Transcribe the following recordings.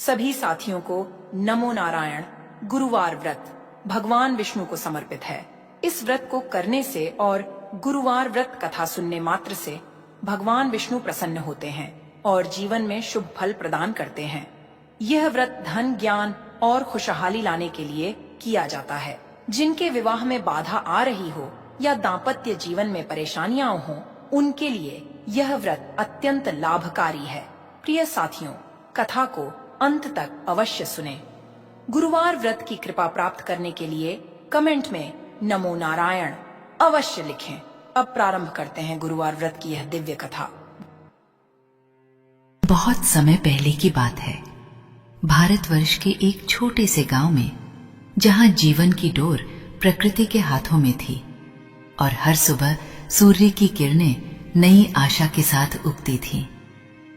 सभी साथियों को नमो नारायण। गुरुवार व्रत भगवान विष्णु को समर्पित है। इस व्रत को करने से और गुरुवार व्रत कथा सुनने मात्र से भगवान विष्णु प्रसन्न होते हैं और जीवन में शुभ फल प्रदान करते हैं। यह व्रत धन, ज्ञान और खुशहाली लाने के लिए किया जाता है। जिनके विवाह में बाधा आ रही हो या दाम्पत्य जीवन में परेशानियां हों, उनके लिए यह व्रत अत्यंत लाभकारी है। प्रिय साथियों, कथा को अंत तक अवश्य सुनें। गुरुवार व्रत की कृपा प्राप्त करने के लिए कमेंट में नमो नारायण अवश्य लिखें। अब प्रारंभ करते हैं गुरुवार व्रत की यह दिव्य कथा। बहुत समय पहले की बात है। भारतवर्ष के एक छोटे से गांव में, जहां जीवन की डोर प्रकृति के हाथों में थी और हर सुबह सूर्य की किरणें नई आशा के साथ उगती थीं,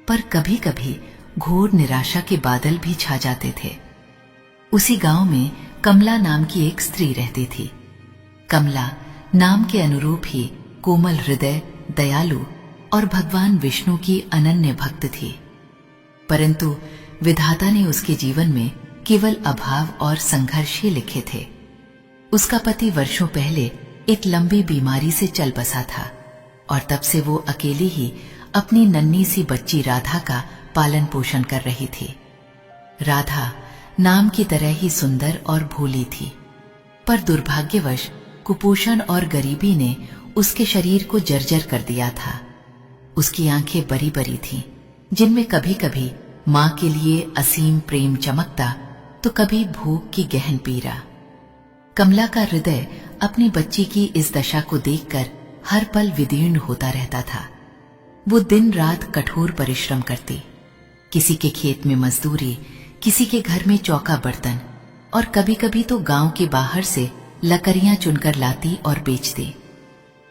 पर कभी कभी घोर निराशा के बादल भी छा जाते थे। उसी गांव में कमला नाम की एक स्त्री रहती थी। कमला नाम के अनुरूप ही कोमल हृदय, दयालु और भगवान विष्णु की अनन्य भक्त थी। परंतु विधाता ने उसके जीवन में केवल अभाव और संघर्ष ही लिखे थे। उसका पति वर्षों पहले एक लंबी बीमारी से चल बसा था और तब से वो अकेली ही अपनी नन्ही सी बच्ची राधा का पालन पोषण कर रही थी। राधा नाम की तरह ही सुंदर और भोली थी, पर दुर्भाग्यवश कुपोषण और गरीबी ने उसके शरीर को जर्जर कर दिया था। उसकी आंखें बड़ी बड़ी थीं, जिनमें कभी कभी मां के लिए असीम प्रेम चमकता तो कभी भूख की गहन पीड़ा। कमला का हृदय अपनी बच्ची की इस दशा को देखकर हर पल विदीर्ण होता रहता था। वो दिन रात कठोर परिश्रम करती, किसी के खेत में मजदूरी, किसी के घर में चौका बर्तन और कभी कभी तो गांव के बाहर से लकड़ियां चुनकर लाती और बेचती।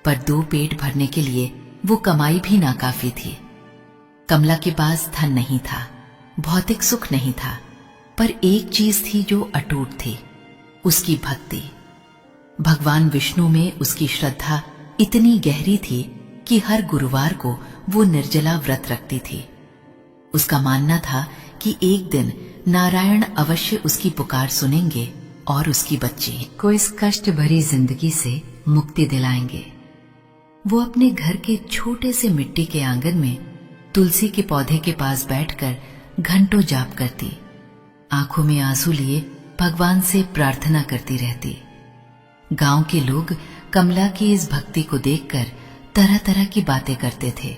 पर दो पेट भरने के लिए वो कमाई भी नाकाफी थी। कमला के पास धन नहीं था, भौतिक सुख नहीं था, पर एक चीज थी जो अटूट थी, उसकी भक्ति। भगवान विष्णु में उसकी श्रद्धा इतनी गहरी थी कि हर गुरुवार को वो निर्जला व्रत रखती थी। उसका मानना था कि एक दिन नारायण अवश्य उसकी पुकार सुनेंगे और उसकी बच्ची को इस कष्ट भरी जिंदगी से मुक्ति दिलाएंगे। वो अपने घर के छोटे से मिट्टी के आंगन में तुलसी के पौधे के पास बैठकर घंटों जाप करती, आंखों में आंसू लिए भगवान से प्रार्थना करती रहती। गांव के लोग कमला की इस भक्ति को देखकर तरह तरह की बातें करते थे।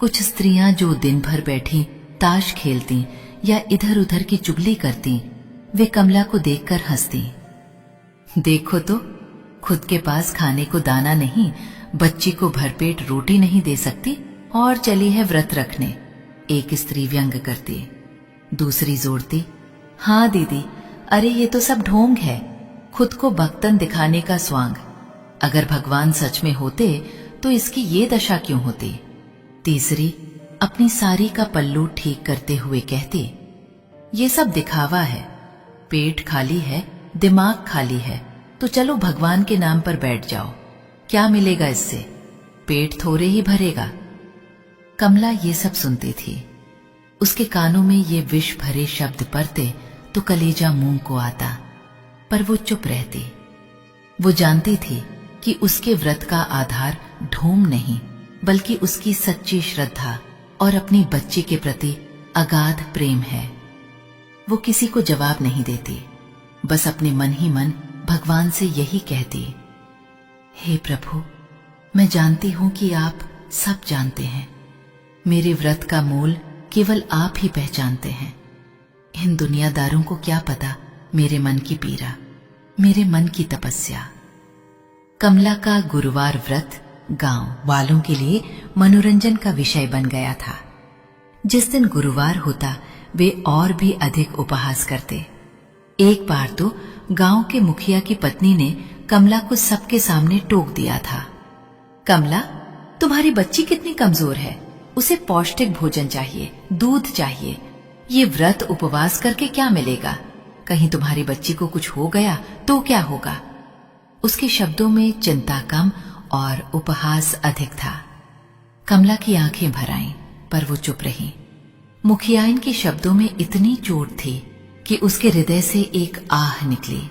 कुछ स्त्रियां जो दिन भर बैठी ताश खेलती या इधर उधर की चुगली करती, वे कमला को देखकर हंसती। देखो तो, खुद के पास खाने को दाना नहीं, बच्ची को भरपेट रोटी नहीं दे सकती और चली है व्रत रखने। एक स्त्री व्यंग करती, दूसरी जोड़ती, हाँ दीदी, अरे ये तो सब ढोंग है, खुद को भक्तन दिखाने का स्वांग। अगर भगवान सच में होते तो इसकी ये दशा क्यों होती। तीसरी अपनी साड़ी का पल्लू ठीक करते हुए कहती, ये सब दिखावा है, पेट खाली है, दिमाग खाली है, तो चलो भगवान के नाम पर बैठ जाओ, क्या मिलेगा इससे, पेट थोड़े ही भरेगा। कमला ये सब सुनती थी। उसके कानों में ये विष भरे शब्द पड़ते तो कलेजा मुंह को आता, पर वो चुप रहती। वो जानती थी कि उसके व्रत का आधार ढोंग नहीं, बल्कि उसकी सच्ची श्रद्धा और अपनी बच्ची के प्रति अगाध प्रेम है। वो किसी को जवाब नहीं देती, बस अपने मन ही मन भगवान से यही कहती, हे प्रभु, मैं जानती हूं कि आप सब जानते हैं। मेरे व्रत का मूल केवल आप ही पहचानते हैं। इन दुनियादारों को क्या पता मेरे मन की पीड़ा, मेरे मन की तपस्या। कमला का गुरुवार व्रत गांव वालों के लिए मनोरंजन का विषय बन गया था। जिस दिन गुरुवार होता वे और भी अधिक उपहास करते। एक बार तो गांव के मुखिया की पत्नी ने कमला को सबके सामने टोक दिया था, कमला, तुम्हारी बच्ची कितनी कमजोर है, उसे पौष्टिक भोजन चाहिए, दूध चाहिए, ये व्रत उपवास करके क्या मिलेगा, कहीं तुम्हारी बच्ची को कुछ हो गया तो क्या होगा। उसके शब्दों में चिंता कम और उपहास अधिक था। कमला की आंखें भर आईं, पर वो चुप रही। मुखियाइन के शब्दों में इतनी चोट थी कि उसके हृदय से एक आह निकली,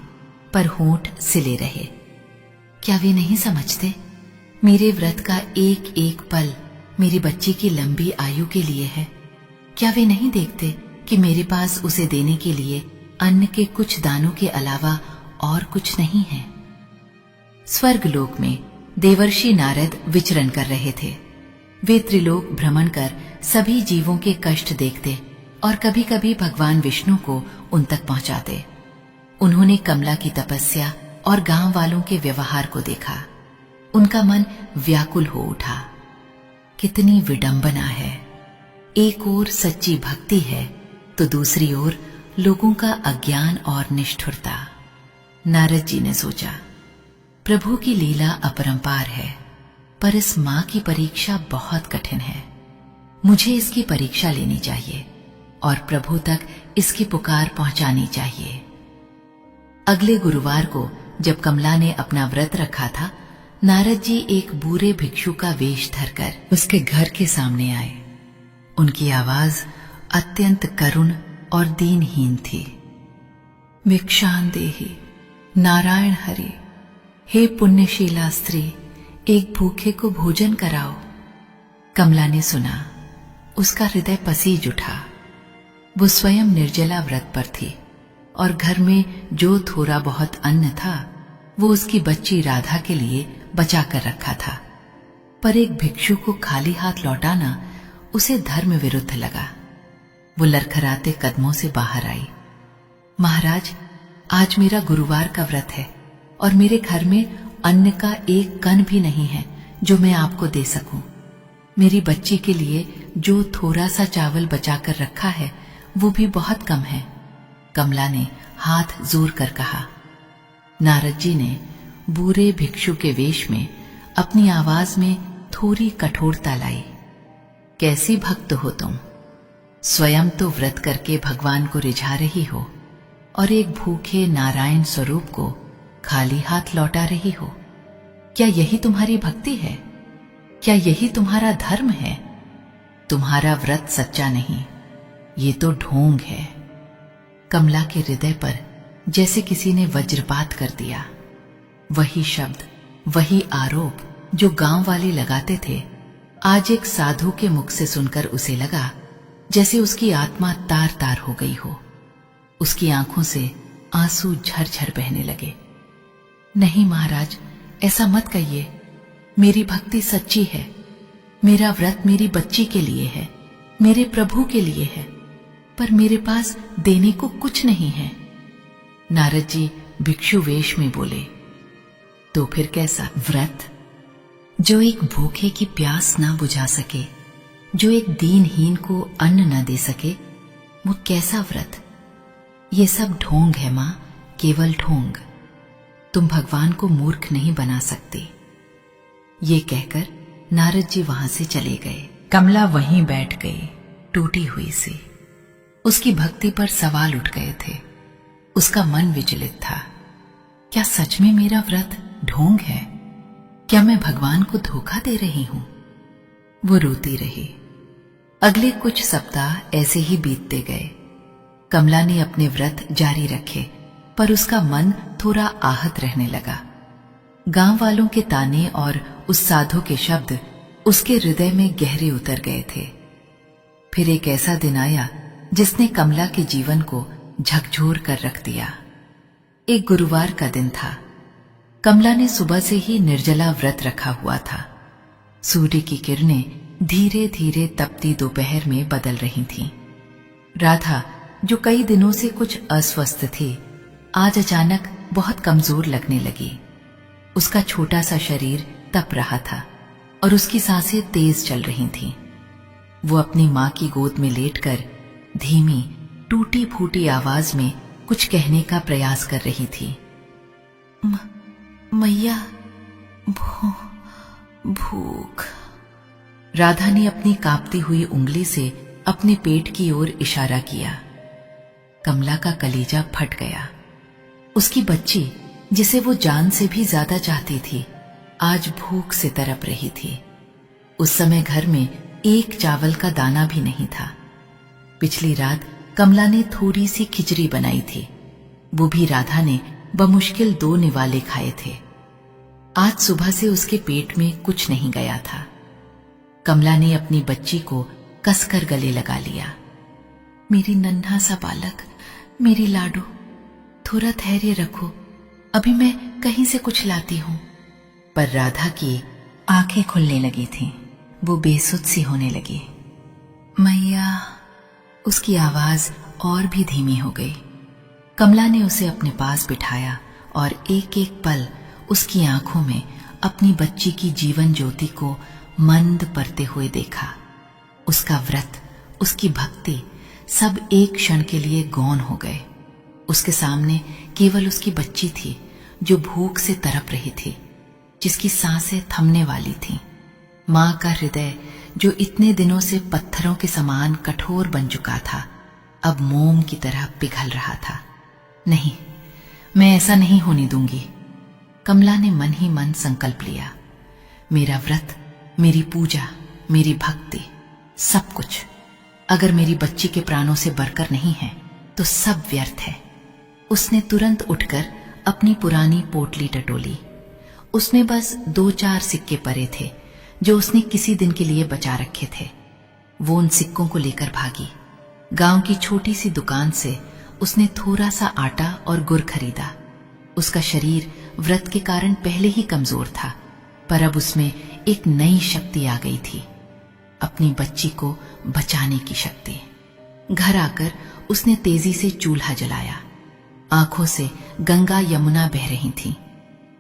पर होंठ सिले रहे। क्या वे नहीं समझते? मेरे व्रत का एक एक पल मेरी बच्ची की लंबी आयु के लिए है। क्या वे नहीं देखते कि मेरे पास उसे देने के लिए अन्न के कुछ दानों के अलावा और कुछ नहीं है? स्वर्गलोक में देवर्षि नारद विचरण कर रहे थे। वे त्रिलोक भ्रमण कर सभी जीवों के कष्ट देखते और कभी कभी भगवान विष्णु को उन तक पहुंचाते। उन्होंने कमला की तपस्या और गांव वालों के व्यवहार को देखा। उनका मन व्याकुल हो उठा। कितनी विडंबना है! एक ओर सच्ची भक्ति है तो दूसरी ओर लोगों का अज्ञान और निष्ठुरता। नारद जी ने सोचा, प्रभु की लीला अपरंपार है, पर इस मां की परीक्षा बहुत कठिन है। मुझे इसकी परीक्षा लेनी चाहिए और प्रभु तक इसकी पुकार पहुंचानी चाहिए। अगले गुरुवार को जब कमला ने अपना व्रत रखा था, नारद जी एक बूढ़े भिक्षु का वेश धरकर उसके घर के सामने आए। उनकी आवाज अत्यंत करुण और दीनहीन थी। भिक्षान देहि नारायण हरि, हे पुण्यशीला स्त्री, एक भूखे को भोजन कराओ। कमला ने सुना, उसका हृदय पसीज उठा। वो स्वयं निर्जला व्रत पर थी और घर में जो थोड़ा बहुत अन्न था वो उसकी बच्ची राधा के लिए बचा कर रखा था, पर एक भिक्षु को खाली हाथ लौटाना उसे धर्म विरुद्ध लगा। वो लरखराते कदमों से बाहर आई। महाराज, आज मेरा गुरुवार का व्रत है और मेरे घर में अन्न का एक कण भी नहीं है जो मैं आपको दे सकूं। मेरी बच्ची के लिए जो थोड़ा सा चावल बचाकर रखा है वो भी बहुत कम है। कमला ने हाथ जोर कर कहा। नारद जी ने बूढ़े भिक्षु के वेश में अपनी आवाज में थोड़ी कठोरता लाई। कैसी भक्त हो तुम! स्वयं तो व्रत करके भगवान को रिझा रही हो और एक भूखे नारायण स्वरूप को खाली हाथ लौटा रही हो। क्या यही तुम्हारी भक्ति है? क्या यही तुम्हारा धर्म है? तुम्हारा व्रत सच्चा नहीं, ये तो ढोंग है। कमला के हृदय पर जैसे किसी ने वज्रपात कर दिया। वही शब्द, वही आरोप जो गांव वाले लगाते थे, आज एक साधु के मुख से सुनकर उसे लगा जैसे उसकी आत्मा तार तार हो गई हो। उसकी आंखों से आंसू झरझर बहने लगे। नहीं महाराज, ऐसा मत कहिए। मेरी भक्ति सच्ची है। मेरा व्रत मेरी बच्ची के लिए है, मेरे प्रभु के लिए है, पर मेरे पास देने को कुछ नहीं है। नारद जी भिक्षु वेश में बोले, तो फिर कैसा व्रत? जो एक भूखे की प्यास ना बुझा सके, जो एक दीनहीन को अन्न न दे सके, वो कैसा व्रत? ये सब ढोंग है मां, केवल ढोंग। तुम भगवान को मूर्ख नहीं बना सकती। ये कहकर नारद जी वहां से चले गए। कमला वहीं बैठ गई, टूटी हुई सी। उसकी भक्ति पर सवाल उठ गए थे। उसका मन विचलित था। क्या सच में मेरा व्रत ढोंग है? क्या मैं भगवान को धोखा दे रही हूं? वो रोती रही। अगले कुछ सप्ताह ऐसे ही बीतते गए। कमला ने अपने व्रत जारी रखे, पर उसका मन थोड़ा आहत रहने लगा। गांव वालों के ताने और उस साधु के शब्द उसके हृदय में गहरे उतर गए थे। फिर एक ऐसा दिन आया जिसने कमला के जीवन को झकझोर कर रख दिया। एक गुरुवार का दिन था। कमला ने सुबह से ही निर्जला व्रत रखा हुआ था। सूर्य की किरणें धीरे धीरे तपती दोपहर में बदल रही थीं। राधा, जो कई दिनों से कुछ अस्वस्थ थी, आज अचानक बहुत कमजोर लगने लगी। उसका छोटा सा शरीर तप रहा था और उसकी सांसें तेज चल रही थीं। वो अपनी मां की गोद में लेटकर धीमी टूटी फूटी आवाज में कुछ कहने का प्रयास कर रही थी। मैया, भूख। राधा ने अपनी कांपती हुई उंगली से अपने पेट की ओर इशारा किया। कमला का कलेजा फट गया। उसकी बच्ची, जिसे वो जान से भी ज्यादा चाहती थी, आज भूख से तड़प रही थी। उस समय घर में एक चावल का दाना भी नहीं था। पिछली रात कमला ने थोड़ी सी खिचड़ी बनाई थी, वो भी राधा ने बमुश्किल 2 निवाले खाए थे। आज सुबह से उसके पेट में कुछ नहीं गया था। कमला ने अपनी बच्ची को कसकर गले लगा लिया। मेरी नन्हा सा बालक, मेरी लाडो, थोड़ा धैर्य रखो, अभी मैं कहीं से कुछ लाती हूं। पर राधा की आंखें खुलने लगी थीं, वो बेसुध सी होने लगी। मैया, उसकी आवाज और भी धीमी हो गई। कमला ने उसे अपने पास बिठाया और एक एक पल उसकी आंखों में अपनी बच्ची की जीवन ज्योति को मंद पड़ते हुए देखा। उसका व्रत, उसकी भक्ति सब एक क्षण के लिए गौण हो गए। उसके सामने केवल उसकी बच्ची थी जो भूख से तड़प रही थी, जिसकी सांसें थमने वाली थीं। मां का हृदय जो इतने दिनों से पत्थरों के समान कठोर बन चुका था, अब मोम की तरह पिघल रहा था। नहीं, मैं ऐसा नहीं होने दूंगी। कमला ने मन ही मन संकल्प लिया। मेरा व्रत, मेरी पूजा, मेरी भक्ति, सब कुछ अगर मेरी बच्ची के प्राणों से बढ़कर नहीं है तो सब व्यर्थ है। उसने तुरंत उठकर अपनी पुरानी पोटली टटोली। उसमें बस 2-4 सिक्के पड़े थे जो उसने किसी दिन के लिए बचा रखे थे। वो उन सिक्कों को लेकर भागी। गांव की छोटी सी दुकान से उसने थोड़ा सा आटा और गुड़ खरीदा। उसका शरीर व्रत के कारण पहले ही कमजोर था, पर अब उसमें एक नई शक्ति आ गई थी, अपनी बच्ची को बचाने की शक्ति। घर आकर उसने तेजी से चूल्हा जलाया। आंखों से गंगा यमुना बह रही थीं।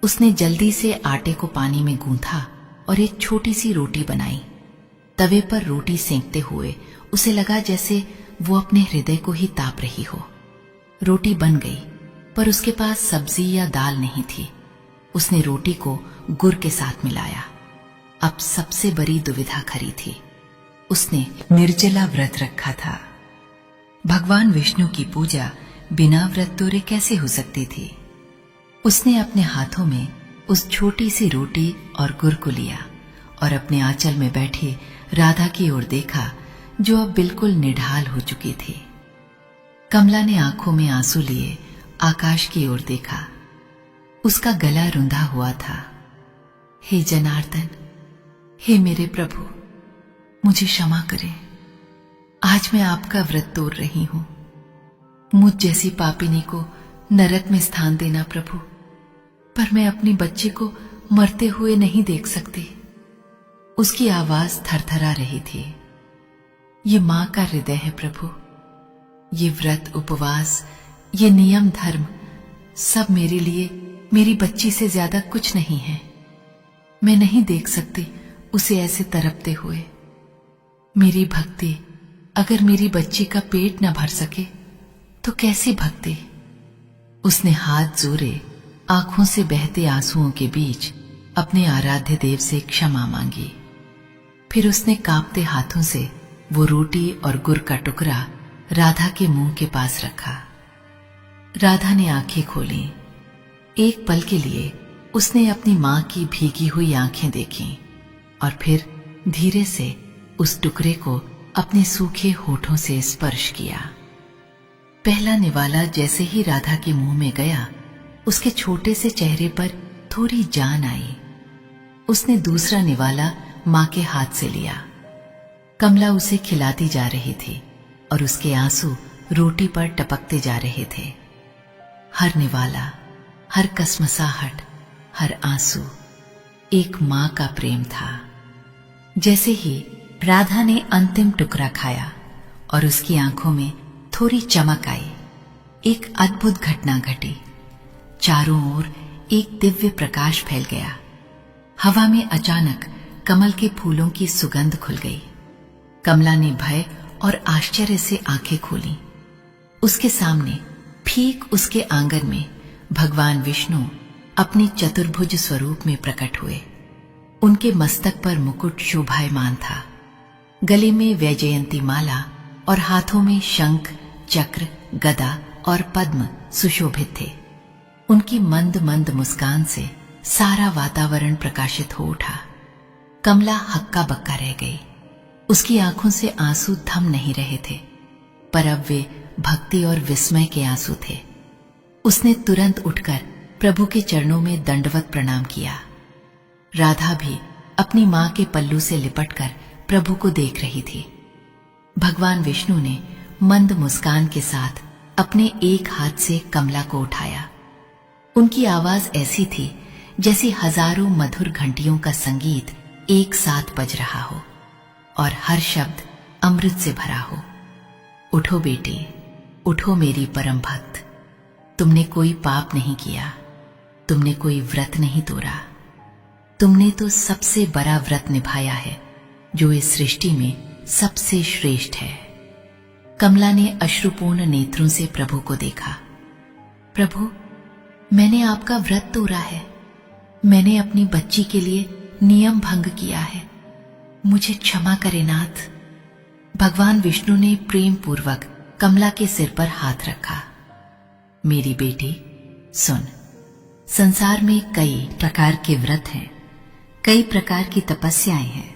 उसने जल्दी से आटे को पानी में गूंथा और एक छोटी सी रोटी बनाई। तवे पर रोटी सेंकते हुए उसे लगा जैसे वो अपने हृदय को ही ताप रही हो। रोटी बन गई, पर उसके पास सब्जी या दाल नहीं थी। उसने रोटी को गुड़ के साथ मिलाया। अब सबसे बड़ी दुविधा खड़ी थी। उसने निर्जला व्रत रखा था। भगवान विष्णु की पूजा बिना व्रत तोड़े कैसे हो सकती थी? उसने अपने हाथों में उस छोटी सी रोटी और गुड़ को लिया और अपने आंचल में बैठी राधा की ओर देखा, जो अब बिल्कुल निढाल हो चुकी थी। कमला ने आंखों में आंसू लिए आकाश की ओर देखा। उसका गला रुंधा हुआ था। हे जनार्दन, हे मेरे प्रभु, मुझे क्षमा करें। आज मैं आपका व्रत तोड़ रही हूं। मुझ जैसी पापिनी को नरक में स्थान देना प्रभु, पर मैं अपनी बच्ची को मरते हुए नहीं देख सकती। उसकी आवाज थरथरा रही थी। ये मां का हृदय है प्रभु। ये व्रत, उपवास, ये नियम धर्म सब मेरे लिए मेरी बच्ची से ज्यादा कुछ नहीं है। मैं नहीं देख सकती उसे ऐसे तड़पते हुए। मेरी भक्ति अगर मेरी बच्ची का पेट न भर सके तो कैसी भक्ति? उसने हाथ जोड़े आंखों से बहते आंसुओं के बीच अपने आराध्य देव से क्षमा मांगी। फिर उसने कांपते हाथों से वो रोटी और गुड़ का टुकड़ा राधा के मुंह के पास रखा। राधा ने आंखें खोली। एक पल के लिए उसने अपनी मां की भीगी हुई आंखें देखीं और फिर धीरे से उस टुकड़े को अपने सूखे होठों से स्पर्श किया। पहला निवाला जैसे ही राधा के मुंह में गया, उसके छोटे से चेहरे पर थोड़ी जान आई। उसने दूसरा निवाला मां के हाथ से लिया। कमला उसे खिलाती जा रही थी और उसके आंसू रोटी पर टपकते जा रहे थे। हर निवाला, हर कसमसाहट, हर आंसू एक मां का प्रेम था। जैसे ही राधा ने अंतिम टुकड़ा खाया और उसकी आंखों में थोड़ी चमक आई, एक अद्भुत घटना घटी। चारों ओर एक दिव्य प्रकाश फैल गया। हवा में अचानक कमल के फूलों की सुगंध खुल गई। कमला ने भय और आश्चर्य से आंखें खोली। उसके सामने, ठीक उसके आंगन में भगवान विष्णु अपनी चतुर्भुज स्वरूप में प्रकट हुए। उनके मस्तक पर मुकुट शोभायमान था। गले में वैजयंती माला और हाथों में शंख, चक्र, गदा और पद्म सुशोभित थे। उनकी मंद मंद मुस्कान से सारा वातावरण प्रकाशित हो उठा। कमला हक्का बक्का रह गई। उसकी आंखों से आंसू थम नहीं रहे थे। पर अब वे भक्ति और विस्मय के आंसू थे। उसने तुरंत उठकर प्रभु के चरणों में दंडवत प्रणाम किया। राधा भी अपनी मां के पल्लू से लिपटकर प्रभु को देख रही थी। भगवान विष्णु ने मंद मुस्कान के साथ अपने एक हाथ से कमला को उठाया। उनकी आवाज ऐसी थी जैसी हजारों मधुर घंटियों का संगीत एक साथ बज रहा हो और हर शब्द अमृत से भरा हो। उठो बेटी, उठो मेरी परम भक्त। तुमने कोई पाप नहीं किया, तुमने कोई व्रत नहीं तोड़ा। तुमने तो सबसे बड़ा व्रत निभाया है जो इस सृष्टि में सबसे श्रेष्ठ है। कमला ने अश्रुपूर्ण नेत्रों से प्रभु को देखा। प्रभु, मैंने आपका व्रत तोड़ा है। मैंने अपनी बच्ची के लिए नियम भंग किया है। मुझे क्षमा करे नाथ। भगवान विष्णु ने प्रेम पूर्वक कमला के सिर पर हाथ रखा। मेरी बेटी सुन, संसार में कई प्रकार के व्रत हैं, कई प्रकार की तपस्याएं हैं,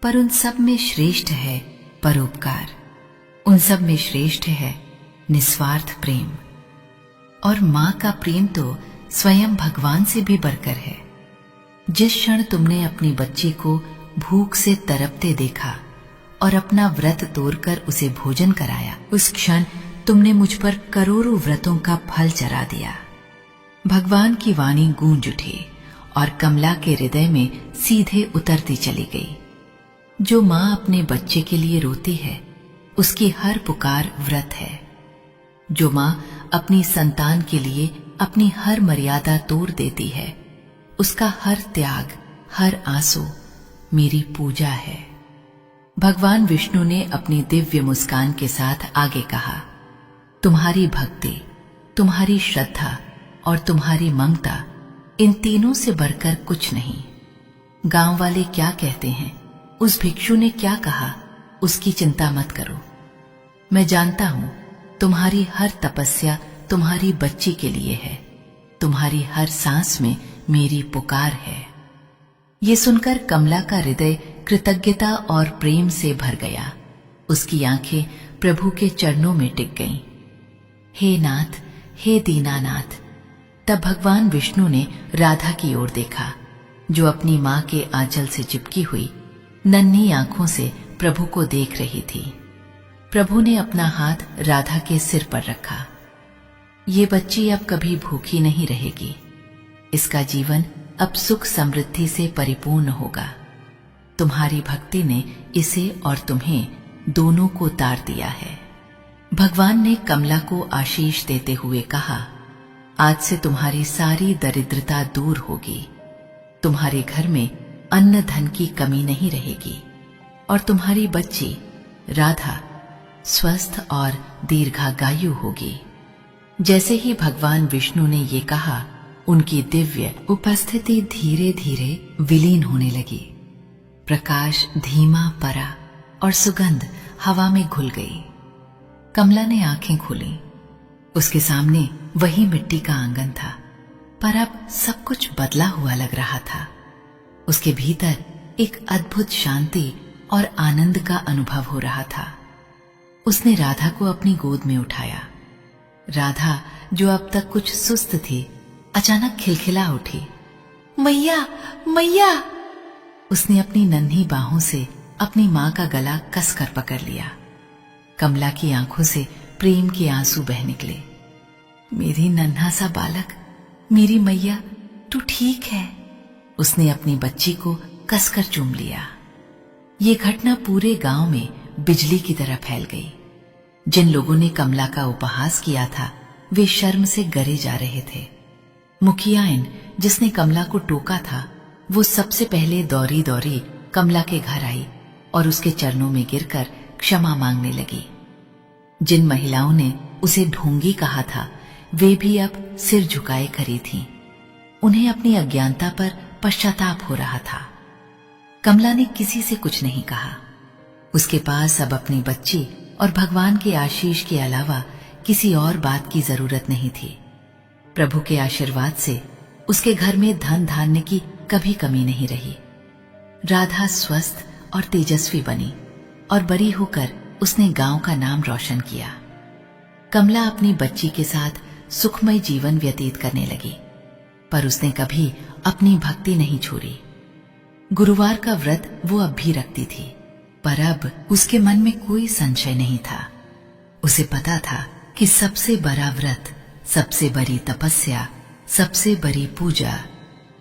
पर उन सब में श्रेष्ठ है परोपकार। उन सब में श्रेष्ठ है निस्वार्थ प्रेम। और मां का प्रेम तो स्वयं भगवान से भी बढ़कर है। जिस क्षण तुमने अपनी बच्ची को भूख से तड़पते देखा और अपना व्रत तोड़कर उसे भोजन कराया, उस क्षण तुमने मुझ पर करोड़ों व्रतों का फल चढ़ा दिया। भगवान की वाणी गूंज उठी और कमला के हृदय में सीधे उतरती चली गई। जो मां अपने बच्चे के लिए रोती है, उसकी हर पुकार व्रत है। जो मां अपनी संतान के लिए अपनी हर मर्यादा तोड़ देती है, उसका हर त्याग, हर आंसू मेरी पूजा है। भगवान विष्णु ने अपनी दिव्य मुस्कान के साथ आगे कहा, तुम्हारी भक्ति, तुम्हारी श्रद्धा और तुम्हारी ममता, इन तीनों से बढ़कर कुछ नहीं। गांव वाले क्या कहते हैं, उस भिक्षु ने क्या कहा, उसकी चिंता मत करो। मैं जानता हूं तुम्हारी हर तपस्या तुम्हारी बच्ची के लिए है। तुम्हारी हर सांस में मेरी पुकार है। ये सुनकर कमला का हृदय कृतज्ञता और प्रेम से भर गया। उसकी आंखें प्रभु के चरणों में टिक गईं। हे नाथ, हे दीनानाथ। तब भगवान विष्णु ने राधा की ओर देखा, जो अपनी मां के आंचल से चिपकी हुई नन्ही आंखों से प्रभु को देख रही थी। प्रभु ने अपना हाथ राधा के सिर पर रखा। ये बच्ची अब कभी भूखी नहीं रहेगी। इसका जीवन अब सुख समृद्धि से परिपूर्ण होगा। तुम्हारी भक्ति ने इसे और तुम्हें दोनों को तार दिया है। भगवान ने कमला को आशीष देते हुए कहा, आज से तुम्हारी सारी दरिद्रता दूर होगी। तुम्हारे घर में अन्न धन की कमी नहीं रहेगी और तुम्हारी बच्ची राधा स्वस्थ और दीर्घायु होगी। जैसे ही भगवान विष्णु ने ये कहा, उनकी दिव्य उपस्थिति धीरे धीरे विलीन होने लगी। प्रकाश धीमा पड़ा और सुगंध हवा में घुल गई। कमला ने आंखें खोली। उसके सामने वही मिट्टी का आंगन था, पर अब सब कुछ बदला हुआ लग रहा था। उसके भीतर एक अद्भुत शांति और आनंद का अनुभव हो रहा था। उसने राधा को अपनी गोद में उठाया। राधा, जो अब तक कुछ सुस्त थी, अचानक खिलखिला उठी। मैया, मैया! उसने अपनी नन्ही बाहों से अपनी मां का गला कसकर पकड़ लिया। कमला की आंखों से प्रेम के आंसू बह निकले। मेरी नन्हा सा बालक, मेरी मैया, तू ठीक है? उसने अपनी बच्ची को कसकर चूम लिया। ये घटना पूरे गांव में बिजली की तरह फैल गई। जिन लोगों ने कमला का उपहास किया था, वे शर्म से गरे जा रहे थे। मुखियाइन, जिसने कमला को टोका था, वो सबसे पहले दौड़ी दौड़ी कमला के घर आई और उसके चरणों में गिरकर क्षमा मांगने लगी। जिन महिलाओं ने उसे ढोंगी कहा था, वे भी अब सिर झुकाए खड़ी थीं। उन्हें अपनी अज्ञानता पर पश्चाताप हो रहा था। कमला ने किसी से कुछ नहीं कहा। उसके पास अब अपनी बच्ची और भगवान के आशीष के अलावा किसी और बात की जरूरत नहीं थी। प्रभु के आशीर्वाद से उसके घर में धन धान्य की कभी कमी नहीं रही। राधा स्वस्थ और तेजस्वी बनी और बड़ी होकर उसने गांव का नाम रोशन किया। कमला अपनी बच्ची के साथ सुखमय जीवन व्यतीत करने लगी, पर उसने कभी अपनी भक्ति नहीं छोड़ी। गुरुवार का व्रत वो अब भी रखती थी, पर अब उसके मन में कोई संशय नहीं था। उसे पता था कि सबसे बड़ा व्रत, सबसे बड़ी तपस्या, सबसे बड़ी पूजा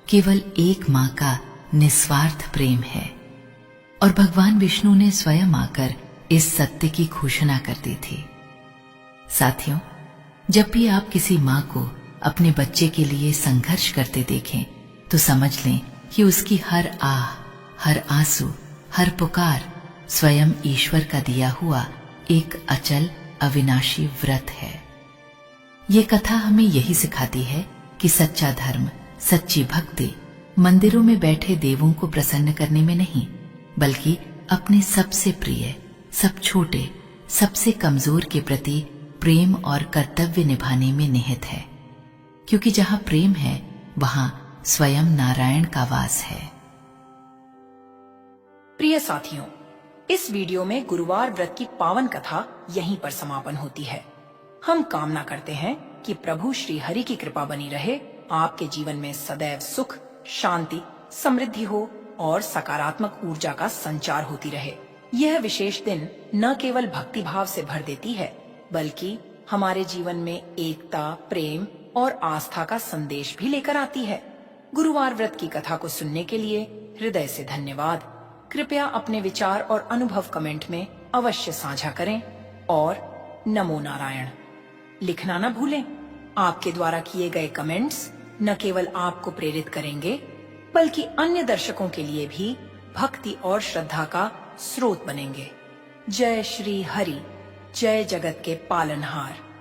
केवल एक मां का निस्वार्थ प्रेम है, और भगवान विष्णु ने स्वयं आकर इस सत्य की घोषणा कर दी थी। साथियों, जब भी आप किसी मां को अपने बच्चे के लिए संघर्ष करते देखें तो समझ लें कि उसकी हर आह, हर आंसू, हर पुकार स्वयं ईश्वर का दिया हुआ एक अचल अविनाशी व्रत है। ये कथा हमें यही सिखाती है कि सच्चा धर्म, सच्ची भक्ति मंदिरों में बैठे देवों को प्रसन्न करने में नहीं, बल्कि अपने सबसे प्रिय, सब छोटे, सबसे कमजोर के प्रति प्रेम और कर्तव्य निभाने में निहित है। क्योंकि जहां प्रेम है वहां स्वयं नारायण का वास है। प्रिय साथियों, इस वीडियो में गुरुवार व्रत की पावन कथा यहीं पर समापन होती है। हम कामना करते हैं कि प्रभु श्री हरि की कृपा बनी रहे, आपके जीवन में सदैव सुख, शांति, समृद्धि हो और सकारात्मक ऊर्जा का संचार होती रहे। यह विशेष दिन न केवल भक्ति भाव से भर देती है, बल्कि हमारे जीवन में एकता, प्रेम और आस्था का संदेश भी लेकर आती है। गुरुवार व्रत की कथा को सुनने के लिए हृदय से धन्यवाद। कृपया अपने विचार और अनुभव कमेंट में अवश्य साझा करें और नमो नारायण लिखना न भूलें। आपके द्वारा किए गए कमेंट्स न केवल आपको प्रेरित करेंगे, बल्कि अन्य दर्शकों के लिए भी भक्ति और श्रद्धा का स्रोत बनेंगे। जय श्री हरि, जय जगत के पालनहार।